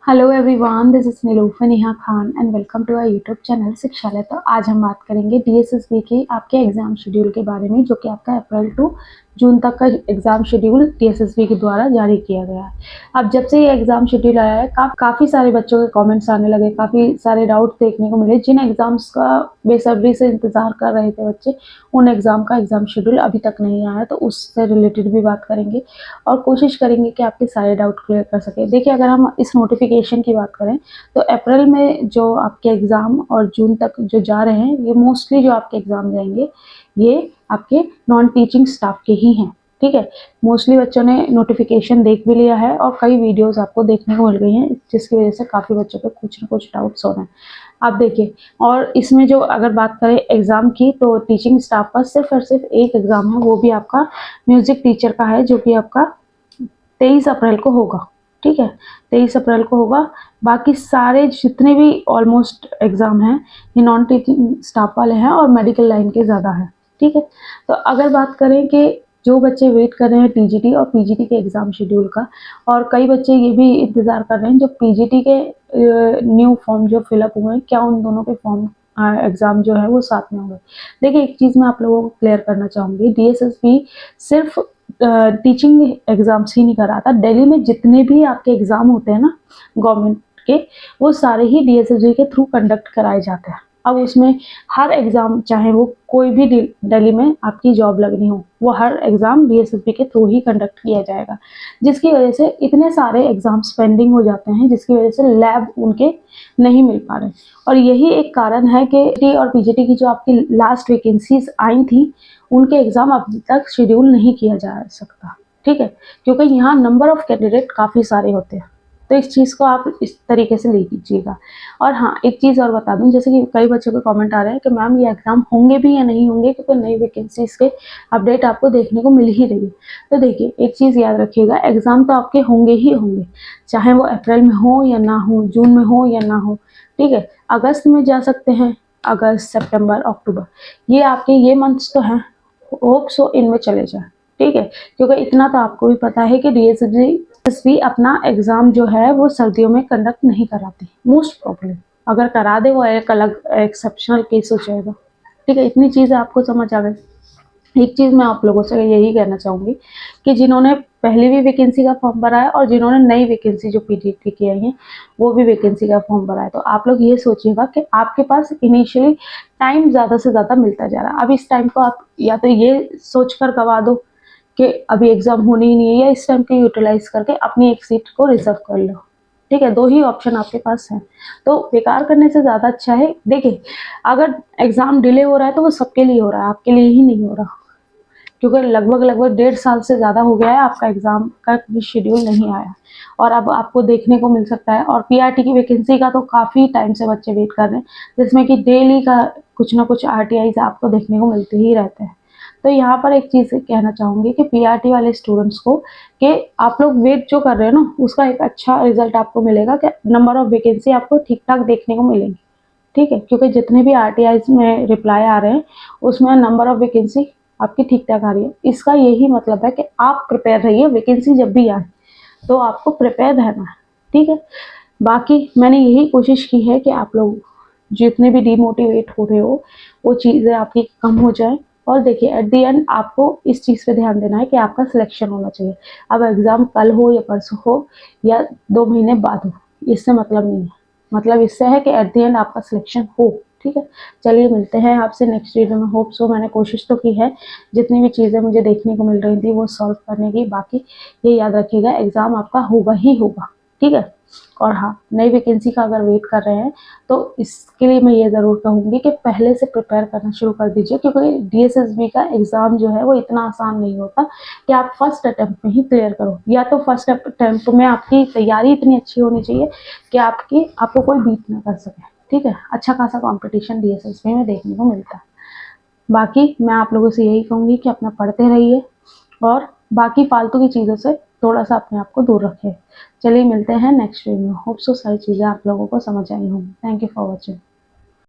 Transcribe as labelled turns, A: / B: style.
A: Hello everyone, this is Nilufar Neha Khan and welcome to our YouTube channel Shikshalaya. तो आज हम बात करेंगे डीएसएसबी के आपके एग्जाम शेड्यूल के बारे में, जो कि आपका अप्रैल टू जून तक का एग्जाम शेड्यूल डीएसएसबी के द्वारा जारी किया गया है। अब जब से ये एग्जाम शेड्यूल आया है, काफ़ी सारे बच्चों के कमेंट्स आने लगे, काफ़ी सारे डाउट देखने को मिले। जिन एग्जाम्स का बेसब्री से इंतज़ार कर रहे थे बच्चे, उन एग्ज़ाम का एग्ज़ाम शेड्यूल अभी तक नहीं आया, तो उससे रिलेटेड भी बात करेंगे और कोशिश करेंगे कि आपके सारे डाउट क्लियर कर सके। देखिए, अगर हम इस नोटिफिकेशन की बात करें तो अप्रैल में जो आपके एग्ज़ाम और जून तक जो जा रहे हैं, ये मोस्टली जो आपके एग्ज़ाम जाएंगे ये आपके नॉन टीचिंग स्टाफ के ही हैं। ठीक है, मोस्टली बच्चों ने नोटिफिकेशन देख भी लिया है और कई वीडियोस आपको देखने को मिल गई हैं, जिसकी वजह से काफ़ी बच्चों पे कुछ ना कुछ डाउट्स हो रहे हैं। आप देखिए, और इसमें जो अगर बात करें एग्ज़ाम की, तो टीचिंग स्टाफ का सिर्फ और सिर्फ एक एग्ज़ाम है, वो भी आपका म्यूज़िक टीचर का है, जो कि आपका 23 अप्रैल को होगा। ठीक है, 23 अप्रैल को होगा। बाकी सारे जितने भी ऑलमोस्ट एग्ज़ाम हैं, ये नॉन टीचिंग स्टाफ वाले हैं और मेडिकल लाइन के ज़्यादा हैं। ठीक है, तो अगर बात करें कि जो बच्चे वेट कर रहे हैं टीजीटी और पीजीटी के एग्ज़ाम शेड्यूल का, और कई बच्चे ये भी इंतज़ार कर रहे हैं जो पीजीटी के न्यू फॉर्म जो फिलअप हुए हैं, क्या उन दोनों के फॉर्म एग्ज़ाम जो है वो साथ में होंगे। देखिए, एक चीज़ मैं आप लोगों को क्लियर करना चाहूँगी, डीएसएसबी सिर्फ टीचिंग एग्ज़ाम्स ही नहीं कराता। दिल्ली में जितने भी आपके एग्ज़ाम होते हैं ना गवर्नमेंट के, वो सारे ही डीएसएसबी के थ्रू कंडक्ट कराए जाते हैं। अब उसमें हर एग्ज़ाम, चाहे वो कोई भी दिल्ली में आपकी जॉब लगनी हो, वो हर एग्ज़ाम डीएसएसबी के थ्रू ही कंडक्ट किया जाएगा, जिसकी वजह से इतने सारे एग्ज़ाम्स पेंडिंग हो जाते हैं, जिसकी वजह से लैब उनके नहीं मिल पा रहे। और यही एक कारण है कि टी और पीजीटी की जो आपकी लास्ट वैकेंसीज आई थी, उनके एग्ज़ाम अभी तक शेड्यूल नहीं किया जा सकता। ठीक है, क्योंकि यहाँ नंबर ऑफ कैंडिडेट काफ़ी सारे होते हैं, तो इस चीज़ को आप इस तरीके से ले लीजिएगा। और हाँ, एक चीज़ और बता दूँ, जैसे कि कई बच्चों के कमेंट आ रहे हैं कि मैम ये एग्ज़ाम होंगे भी या नहीं होंगे, क्योंकि नई वैकेंसीज के अपडेट आपको देखने को मिल ही रही है। तो देखिए, एक चीज़ याद रखिएगा, एग्ज़ाम तो आपके होंगे ही होंगे, चाहे वो अप्रैल में हो या ना हो, जून में हो या ना हो। ठीक है, अगस्त में जा सकते हैं, अगस्त, सितंबर, अक्टूबर, ये आपके ये मंथ्स तो हैं, होप सो इनमें चले जाएं। ठीक है, क्योंकि इतना तो आपको भी पता है कि डीएसएसबी अपना एग्ज़ाम जो है वो सर्दियों में कंडक्ट नहीं कराती मोस्ट प्रॉब्लम। अगर करा दे, वो एक अलग एक्सेप्शनल केस हो जाएगा। ठीक है, इतनी चीज़ें आपको समझ आ गई। एक चीज़ मैं आप लोगों से यही कहना चाहूँगी कि जिन्होंने पहले भी वैकेंसी का फॉर्म भरा है और जिन्होंने नई वैकेंसी जो पीजीटी की आई है, वो भी वैकेंसी का फॉर्म भरा है, तो आप लोग ये सोचिएगा कि आपके पास इनिशियली टाइम ज़्यादा से ज़्यादा मिलता जा रहा है। अब इस टाइम को आप या तो ये सोचकर गवा दो कि अभी एग्ज़ाम होनी ही नहीं है, या इस टाइम को यूटिलाइज करके अपनी एक सीट को रिजर्व कर लो। ठीक है, दो ही ऑप्शन आपके पास है, तो बेकार करने से ज़्यादा अच्छा है। देखिए, अगर एग्ज़ाम डिले हो रहा है तो वो सबके लिए हो रहा है, आपके लिए ही नहीं हो रहा, क्योंकि लगभग लगभग 1.5 साल से ज़्यादा हो गया है आपका एग्ज़ाम का भी शेड्यूल नहीं आया, और अब आपको देखने को मिल सकता है। और पीआरटी की वैकेंसी का तो काफ़ी टाइम से बच्चे वेट कर रहे हैं, जिसमें कि डेली का कुछ ना कुछ आरटीआईज आपको देखने को मिलते ही रहते हैं। तो यहाँ पर एक चीज़ कहना चाहूँगी कि पीआरटी वाले स्टूडेंट्स को कि आप लोग वेट जो कर रहे हो ना, उसका एक अच्छा रिजल्ट आपको मिलेगा कि नंबर ऑफ वैकेंसी आपको ठीक ठाक देखने को मिलेंगी। ठीक है, क्योंकि जितने भी आरटीआईज में रिप्लाई आ रहे हैं, उसमें नंबर ऑफ वैकेंसी आपकी ठीक ठाक आ रही है। इसका यही मतलब है कि आप प्रिपेयर रहिए, वैकेंसी जब भी आए तो आपको प्रिपेयर रहना है। ठीक है, बाकी मैंने यही कोशिश की है कि आप लोग जितने भी डिमोटिवेट हो रहे हो, वो चीज़ें आपकी कम हो जाए। और देखिए, एट द एंड आपको इस चीज़ पे ध्यान देना है कि आपका सिलेक्शन होना चाहिए। अब एग्ज़ाम कल हो या परसों हो या 2 महीने बाद हो, इससे मतलब नहीं है। मतलब इससे है कि एट द एंड आपका सिलेक्शन हो। ठीक है, चलिए मिलते हैं आपसे नेक्स्ट वीडियो में। होप सो मैंने कोशिश तो की है, जितनी भी चीज़ें मुझे देखने को मिल रही थी वो सॉल्व करने की। बाकी ये याद रखिएगा, एग्ज़ाम आपका होगा ही होगा। ठीक है, और हाँ, नई वैकेंसी का अगर वेट कर रहे हैं तो इसके लिए मैं ये ज़रूर कहूँगी कि पहले से प्रिपेयर करना शुरू कर दीजिए, क्योंकि डीएसएसबी का एग्ज़ाम जो है वो इतना आसान नहीं होता कि आप फर्स्ट अटैम्प्ट में ही क्लियर करो। या तो फर्स्ट अटैम्प्ट में आपकी तैयारी इतनी अच्छी होनी चाहिए कि आपको कोई बीट ना कर सके। ठीक है, अच्छा खासा कॉम्पिटिशन डीएसएसबी में देखने को मिलता है। बाकी मैं आप लोगों से यही कहूँगी कि अपना पढ़ते रहिए और बाकी फालतू की चीज़ों से थोड़ा सा अपने आप को दूर रखें। चलिए मिलते हैं नेक्स्ट वीडियो में। होप सो सारी चीज़ें आप लोगों को समझ आई होंगी। Thank you for watching.